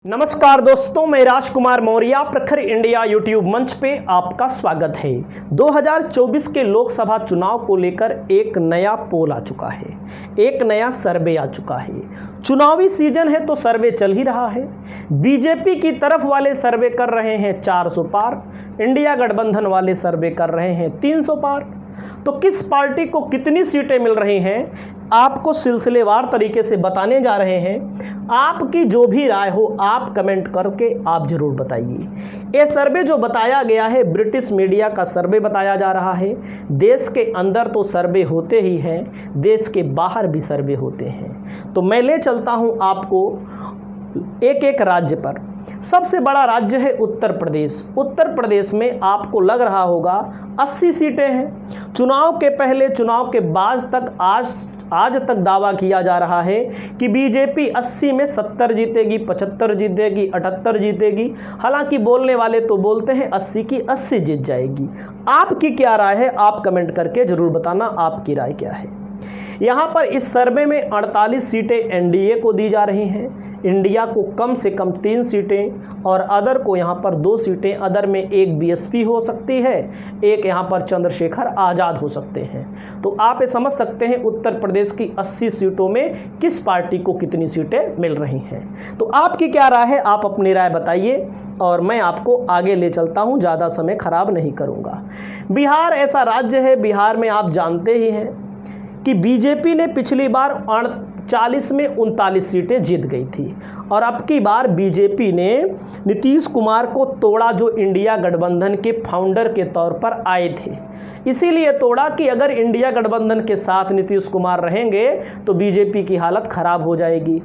नमस्कार दोस्तों, मैं राजकुमार मौर्य प्रखर इंडिया यूट्यूब मंच पे आपका स्वागत है। 2024 के लोकसभा चुनाव को लेकर एक नया पोल आ चुका है, एक नया सर्वे आ चुका है। चुनावी सीजन है तो सर्वे चल ही रहा है। बीजेपी की तरफ वाले सर्वे कर रहे हैं 400 पार, इंडिया गठबंधन वाले सर्वे कर रहे हैं 300 पार। तो किस पार्टी को कितनी सीटें मिल रही हैं आपको सिलसिलेवार तरीके से बताने जा रहे हैं। आपकी जो भी राय हो आप कमेंट करके आप जरूर बताइए। ये सर्वे जो बताया गया है ब्रिटिश मीडिया का सर्वे बताया जा रहा है। देश के अंदर तो सर्वे होते ही हैं, देश के बाहर भी सर्वे होते हैं। तो मैं ले चलता हूं आपको एक एक राज्य पर। सबसे बड़ा राज्य है उत्तर प्रदेश। उत्तर प्रदेश में आपको लग रहा होगा 80 सीटें हैं। चुनाव के पहले चुनाव के बाद तक आज तक दावा किया जा रहा है कि बीजेपी 80 में 70 जीतेगी, 75 जीतेगी, 78 जीतेगी। हालांकि बोलने वाले तो बोलते हैं 80 की 80 जीत जाएगी। आपकी क्या राय है आप कमेंट करके जरूर बताना, आपकी राय क्या है। यहाँ पर इस सर्वे में 48 सीटें एनडीए को दी जा रही हैं। इंडिया को कम से कम 3 सीटें और अदर को यहाँ पर 2 सीटें। अदर में एक बीएसपी हो सकती है, एक यहाँ पर चंद्रशेखर आज़ाद हो सकते हैं। तो आप ये समझ सकते हैं उत्तर प्रदेश की 80 सीटों में किस पार्टी को कितनी सीटें मिल रही हैं। तो आपकी क्या राय है आप अपनी राय बताइए और मैं आपको आगे ले चलता हूँ, ज़्यादा समय खराब नहीं करूँगा। बिहार ऐसा राज्य है, बिहार में आप जानते ही हैं कि बीजेपी ने पिछली बार 40 में 39 सीटें जीत गई थी और अब की बार बीजेपी ने नीतीश कुमार को तोड़ा, जो इंडिया गठबंधन के फाउंडर के तौर पर आए थे। इसीलिए तोड़ा कि अगर इंडिया गठबंधन के साथ नीतीश कुमार रहेंगे तो बीजेपी की हालत खराब हो जाएगी।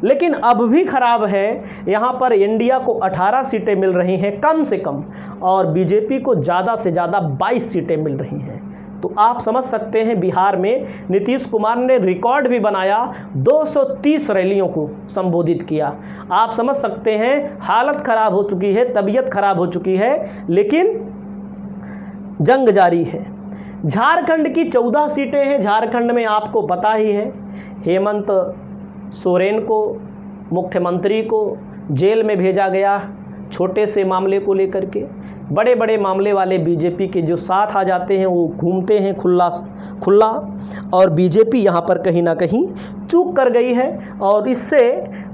लेकिन अब भी खराब है। यहाँ पर इंडिया को 18 सीटें मिल रही हैं कम से कम और बीजेपी को ज़्यादा से ज़्यादा 22 सीटें मिल रही हैं। तो आप समझ सकते हैं बिहार में नीतीश कुमार ने रिकॉर्ड भी बनाया, 230 रैलियों को संबोधित किया। आप समझ सकते हैं हालत खराब हो चुकी है, तबीयत खराब हो चुकी है, लेकिन जंग जारी है। झारखंड की 14 सीटें हैं। झारखंड में आपको पता ही है हेमंत सोरेन को, मुख्यमंत्री को जेल में भेजा गया छोटे से मामले को लेकर के। बड़े बड़े मामले वाले बीजेपी के जो साथ आ जाते हैं वो घूमते हैं खुला और बीजेपी यहाँ पर कहीं ना कहीं चूक कर गई है और इससे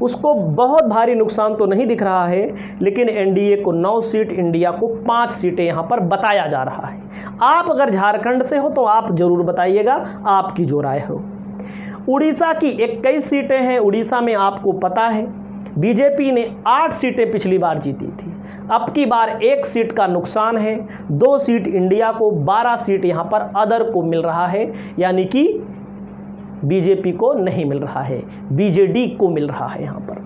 उसको बहुत भारी नुकसान तो नहीं दिख रहा है। लेकिन एनडीए को 9 सीट, इंडिया को 5 सीटें यहाँ पर बताया जा रहा है। आप अगर झारखंड से हो तो आप ज़रूर बताइएगा आपकी जो राय हो। उड़ीसा की 21 सीटें हैं। उड़ीसा में आपको पता है बीजेपी ने 8 सीटें पिछली बार जीती थी। अब की बार 1 सीट का नुकसान है, 2 सीट इंडिया को, 12 सीट यहाँ पर अदर को मिल रहा है, यानी कि बीजेपी को नहीं मिल रहा है, बीजेडी को मिल रहा है यहाँ पर।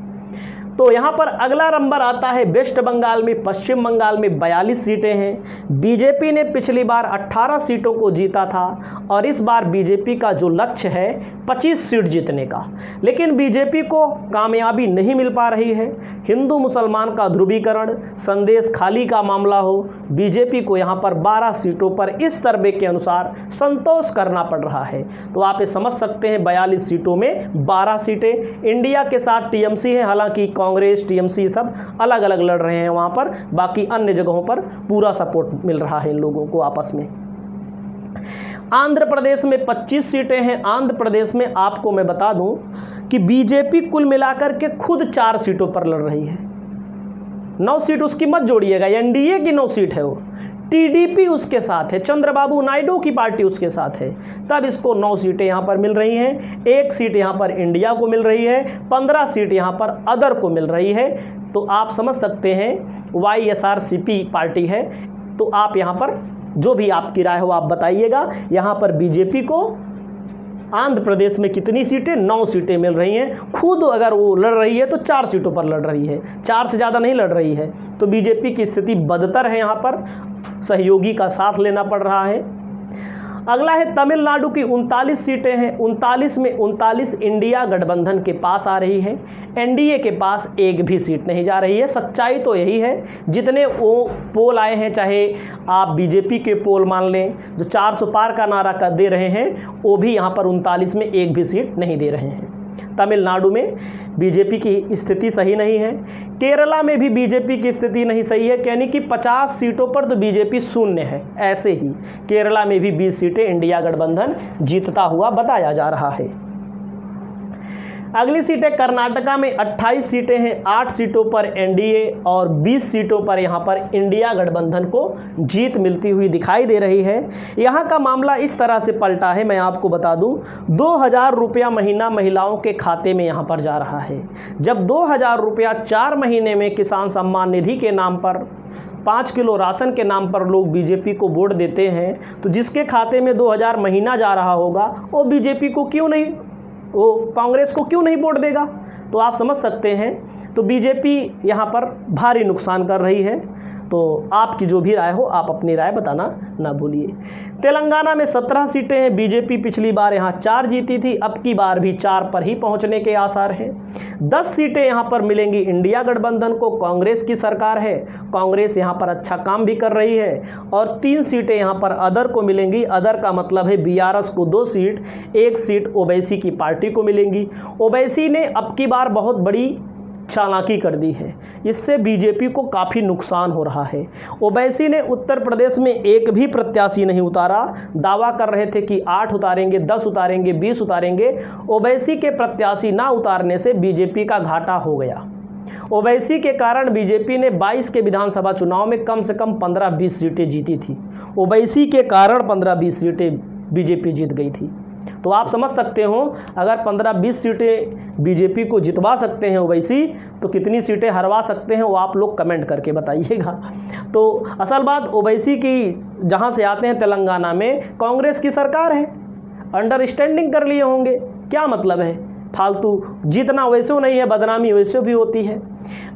तो यहाँ पर अगला नंबर आता है वेस्ट बंगाल में। पश्चिम बंगाल में 42 सीटें हैं। बीजेपी ने पिछली बार 18 सीटों को जीता था और इस बार बीजेपी का जो लक्ष्य है 25 सीट जीतने का, लेकिन बीजेपी को कामयाबी नहीं मिल पा रही है। हिंदू मुसलमान का ध्रुवीकरण, संदेश खाली का मामला हो, बीजेपी को यहाँ पर 12 सीटों पर इस सर्वे के अनुसार संतोष करना पड़ रहा है। तो आप ये समझ सकते हैं 42 सीटों में 12 सीटें इंडिया के साथ टीएमसी है। हालांकि कांग्रेस, टीएमसी सब अलग अलग लड़ रहे हैं वहाँ पर, बाकी अन्य जगहों पर पूरा सपोर्ट मिल रहा है इन लोगों को आपस में। आंध्र प्रदेश में 25 सीटें हैं। आंध्र प्रदेश में आपको मैं बता दूं कि बीजेपी कुल मिलाकर के खुद 4 सीटों पर लड़ रही है। 9 सीट उसकी मत जोड़िएगा, एनडीए की 9 सीट है वो, टीडीपी उसके साथ है, चंद्रबाबू नायडू की पार्टी उसके साथ है, तब इसको 9 सीटें यहाँ पर मिल रही हैं। 1 सीट यहाँ पर इंडिया को मिल रही है, 15 सीट यहाँ पर अदर को मिल रही है। तो आप समझ सकते हैं YSRCP पार्टी है। तो आप यहाँ पर जो भी आपकी राय हो आप बताइएगा। यहाँ पर बीजेपी को आंध्र प्रदेश में कितनी सीटें? 9 सीटें मिल रही हैं। खुद अगर वो लड़ रही है तो 4 सीटों पर लड़ रही है, 4 से ज़्यादा नहीं लड़ रही है। तो बीजेपी की स्थिति बदतर है, यहाँ पर सहयोगी का साथ लेना पड़ रहा है। अगला है तमिलनाडु की 39 सीटें हैं। 39 में 39 इंडिया गठबंधन के पास आ रही है, एनडीए के पास एक भी सीट नहीं जा रही है। सच्चाई तो यही है, जितने वो पोल आए हैं, चाहे आप बीजेपी के पोल मान लें जो 400 पार का नारा दे रहे हैं, वो भी यहाँ पर 39 में एक भी सीट नहीं दे रहे हैं। तमिलनाडु में बीजेपी की स्थिति सही नहीं है। केरला में भी बीजेपी की स्थिति नहीं सही है, यानी कि 50 सीटों पर तो बीजेपी शून्य है। ऐसे ही केरला में भी 20 सीटें इंडिया गठबंधन जीतता हुआ बताया जा रहा है। अगली सीटें कर्नाटका में 28 सीटें हैं, 8 सीटों पर एनडीए और 20 सीटों पर यहां पर इंडिया गठबंधन को जीत मिलती हुई दिखाई दे रही है। यहां का मामला इस तरह से पलटा है, मैं आपको बता दूं, 2000 रुपया महीना महिलाओं के खाते में यहां पर जा रहा है। जब 2000 रुपया 4 महीने में किसान सम्मान निधि के नाम पर 5 किलो राशन के नाम पर लोग बीजेपी को वोट देते हैं, तो जिसके खाते में 2000 महीना जा रहा होगा वो बीजेपी को क्यों नहीं, वो कांग्रेस को क्यों नहीं वोट देगा? तो आप समझ सकते हैं। तो बीजेपी यहाँ पर भारी नुकसान कर रही है। तो आपकी जो भी राय हो, आप अपनी राय बताना ना भूलिए। तेलंगाना में 17 सीटें हैं, बीजेपी पिछली बार यहाँ 4 जीती थी, अब की बार भी 4 पर ही पहुँचने के आसार हैं। 10 सीटें यहाँ पर मिलेंगी इंडिया गठबंधन को, कांग्रेस की सरकार है, कांग्रेस यहाँ पर अच्छा काम भी कर रही है। और 3 सीटें यहाँ पर अदर को मिलेंगी। अदर का मतलब है बीआरएस को 2 सीट, 1 सीट ओवैसी की पार्टी को मिलेंगी। ओवैसी ने अब की बार बहुत बड़ी चालाकी कर दी है, इससे बीजेपी को काफ़ी नुकसान हो रहा है। ओवैसी ने उत्तर प्रदेश में एक भी प्रत्याशी नहीं उतारा। दावा कर रहे थे कि 8 उतारेंगे, 10 उतारेंगे, 20 उतारेंगे। ओवैसी के प्रत्याशी ना उतारने से बीजेपी का घाटा हो गया। ओवैसी के कारण बीजेपी ने 22 के विधानसभा चुनाव में कम से कम 15-20 सीटें जीती थी। ओवैसी के कारण 15-20 सीटें बीजेपी जीत गई थी। तो आप समझ सकते हो, अगर 15-20 सीटें बीजेपी को जितवा सकते हैं ओवैसी, तो कितनी सीटें हरवा सकते हैं वो आप लोग कमेंट करके बताइएगा। तो असल बात ओवैसी की जहां से आते हैं, तेलंगाना में कांग्रेस की सरकार है, अंडरस्टैंडिंग कर लिए होंगे। क्या मतलब है, फालतू जीतना वैसे नहीं है, बदनामी वैसे भी होती है।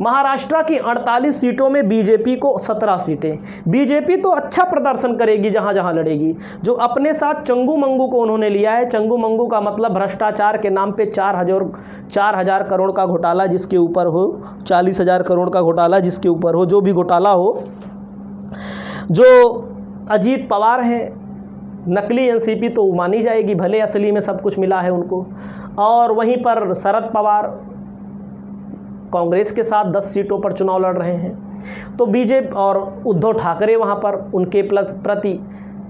महाराष्ट्र की 48 सीटों में बीजेपी को 17 सीटें। बीजेपी तो अच्छा प्रदर्शन करेगी जहां जहां लड़ेगी। जो अपने साथ चंगू मंगू को उन्होंने लिया है, चंगू मंगू का मतलब भ्रष्टाचार के नाम पे 4,000 करोड़ का घोटाला जिसके ऊपर हो, 40,000 करोड़ का घोटाला जिसके ऊपर हो, जो भी घोटाला हो, जो अजीत पवार है, नकली एनसीपी तो मानी जाएगी, भले असली में सब कुछ मिला है उनको। और वहीं पर शरद पवार कांग्रेस के साथ 10 सीटों पर चुनाव लड़ रहे हैं। तो बीजेपी और उद्धव ठाकरे वहां पर उनके प्रति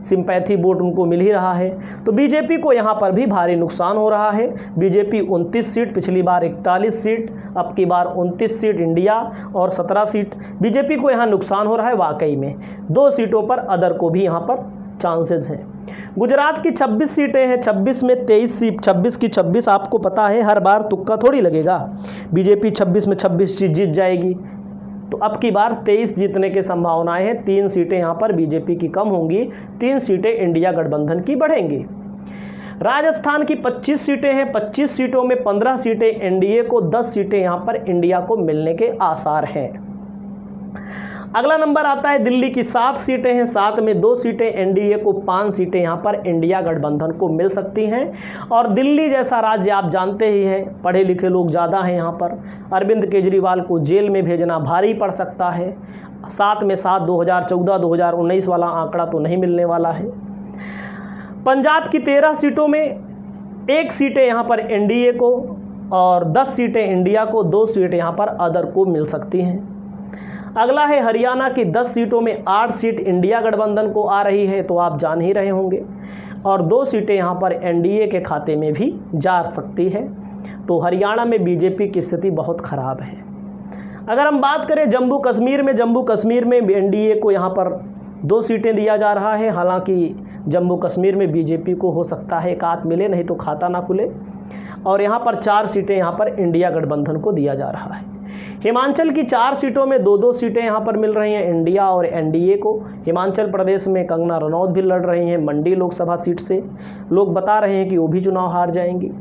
सिंपैथी वोट उनको मिल ही रहा है। तो बीजेपी को यहाँ पर भी भारी नुकसान हो रहा है। बीजेपी 29 सीट, पिछली बार 41 सीट, अब की बार 29 सीट इंडिया और 17 सीट, बीजेपी को यहाँ नुकसान हो रहा है वाकई में। 2 सीटों पर अदर को भी यहाँ पर चांसेस हैं। गुजरात की 26 सीटें हैं, 26 में 23 सीट, 26 की 26 आपको पता है, हर बार तुक्का थोड़ी लगेगा। बीजेपी 26 में 26 सीट जीत जाएगी, तो अब की बार 23 जीतने की संभावनाएं हैं। 3 सीटें यहां पर बीजेपी की कम होंगी, 3 सीटें इंडिया गठबंधन की बढ़ेंगी। राजस्थान की 25 सीटें हैं, 25 सीटों में 15 सीटें एनडीए को, 10 सीटें यहां पर इंडिया को मिलने के आसार हैं। अगला नंबर आता है दिल्ली की 7 सीटें हैं, 7 में 2 सीटें एनडीए को, 5 सीटें यहां पर इंडिया गठबंधन को मिल सकती हैं। और दिल्ली जैसा राज्य आप जानते ही हैं, पढ़े लिखे लोग ज़्यादा हैं यहां पर। अरविंद केजरीवाल को जेल में भेजना भारी पड़ सकता है। 7 में 7, 2014-2019 वाला आंकड़ा तो नहीं मिलने वाला है। पंजाब की 13 सीटों में 1 सीटें यहां पर एनडीए को और 10 सीटें इंडिया को, 2 सीटें यहां पर अदर को मिल सकती हैं। अगला है हरियाणा की 10 सीटों में 8 सीट इंडिया गठबंधन को आ रही है, तो आप जान ही रहे होंगे, और 2 सीटें यहां पर एनडीए के खाते में भी जा सकती है। तो हरियाणा में बीजेपी की स्थिति बहुत ख़राब है। अगर हम बात करें जम्मू कश्मीर में एनडीए को यहां पर 2 सीटें दिया जा रहा है। हालांकि जम्मू कश्मीर में बीजेपी को हो सकता है एक आध मिले, नहीं तो खाता ना खुले। और यहां पर 4 सीटें यहां पर इंडिया गठबंधन को दिया जा रहा है। हिमाचल की 4 सीटों में 2-2 सीटें यहां पर मिल रही हैं इंडिया और एनडीए को। हिमाचल प्रदेश में कंगना रनौत भी लड़ रही हैं मंडी लोकसभा सीट से, लोग बता रहे हैं कि वो भी चुनाव हार जाएंगी।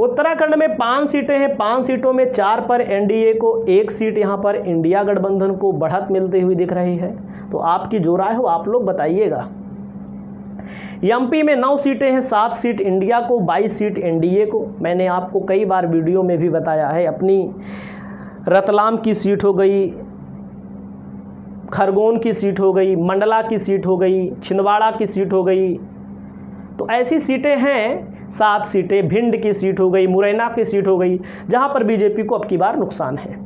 उत्तराखंड में 5 सीटें हैं, 5 सीटों में 4 पर एनडीए को, 1 सीट यहां पर इंडिया गठबंधन को बढ़त मिलती हुई दिख रही है। तो आपकी जो राय हो आप लोग बताइएगा। एमपी में 9 सीटें हैं, 7 सीट इंडिया को, 22 सीट एनडीए को। मैंने आपको कई बार वीडियो में भी बताया है, अपनी रतलाम की सीट हो गई, खरगोन की सीट हो गई, मंडला की सीट हो गई, छिंदवाड़ा की सीट हो गई। तो ऐसी सीटें हैं 7 सीटें, भिंड की सीट हो गई, मुरैना की सीट हो गई, जहां पर बीजेपी को अब की बार नुकसान है।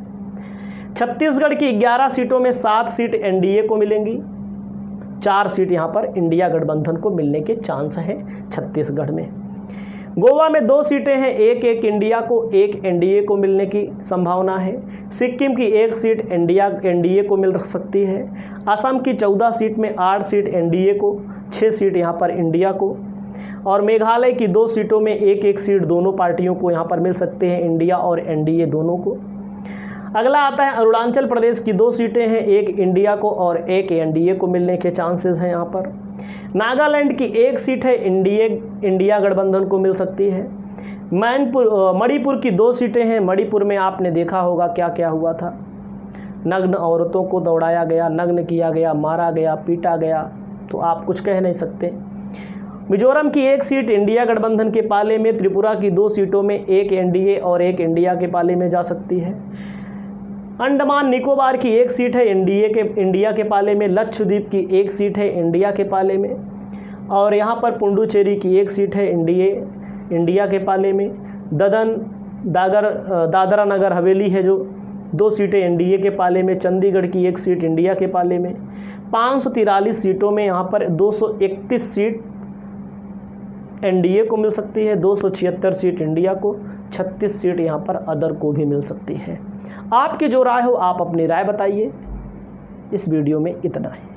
छत्तीसगढ़ की 11 सीटों में 7 सीट एनडीए को मिलेंगी, 4 सीट यहां पर इंडिया गठबंधन को मिलने के चांस है छत्तीसगढ़ में। गोवा में 2 सीटें हैं, एक इंडिया को, एक एनडीए को मिलने की संभावना है। सिक्किम की 1 सीट एनडीए को मिल सकती है। असम की 14 सीट में 8 सीट एनडीए को, 6 सीट यहां पर इंडिया को, और मेघालय की 2 सीटों में 1 सीट दोनों पार्टियों को यहां पर मिल सकते हैं, इंडिया और एनडीए दोनों को। अगला आता है अरुणाचल प्रदेश की 2 सीटें हैं, एक इंडिया को और एक एनडीए को मिलने के चांसेस हैं यहाँ पर। नागालैंड की 1 सीट है, इंडिया गठबंधन को मिल सकती है। मणिपुर की 2 सीटें हैं, मणिपुर में आपने देखा होगा क्या क्या हुआ था, नग्न औरतों को दौड़ाया गया, नग्न किया गया, मारा गया, पीटा गया, तो आप कुछ कह नहीं सकते। मिजोरम की 1 सीट इंडिया गठबंधन के पाले में, त्रिपुरा की 2 सीटों में 1 एनडीए और 1 इंडिया के पाले में जा सकती है। अंडमान निकोबार की 1 सीट है इंडिया के पाले में, लक्षद्वीप की 1 सीट है इंडिया के पाले में, और यहाँ पर पुडुचेरी की 1 सीट है इंडिया के पाले में। दादरा नगर हवेली है जो 2 सीटें एनडीए के पाले में, चंडीगढ़ की 1 सीट इंडिया के पाले में। 543 सीटों में यहाँ पर 231 सीट एनडीए को मिल सकती है, 276 सीट इंडिया को, 36 सीट यहाँ पर अदर को भी मिल सकती है। आपकी जो राय हो आप अपनी राय बताइए। इस वीडियो में इतना ही।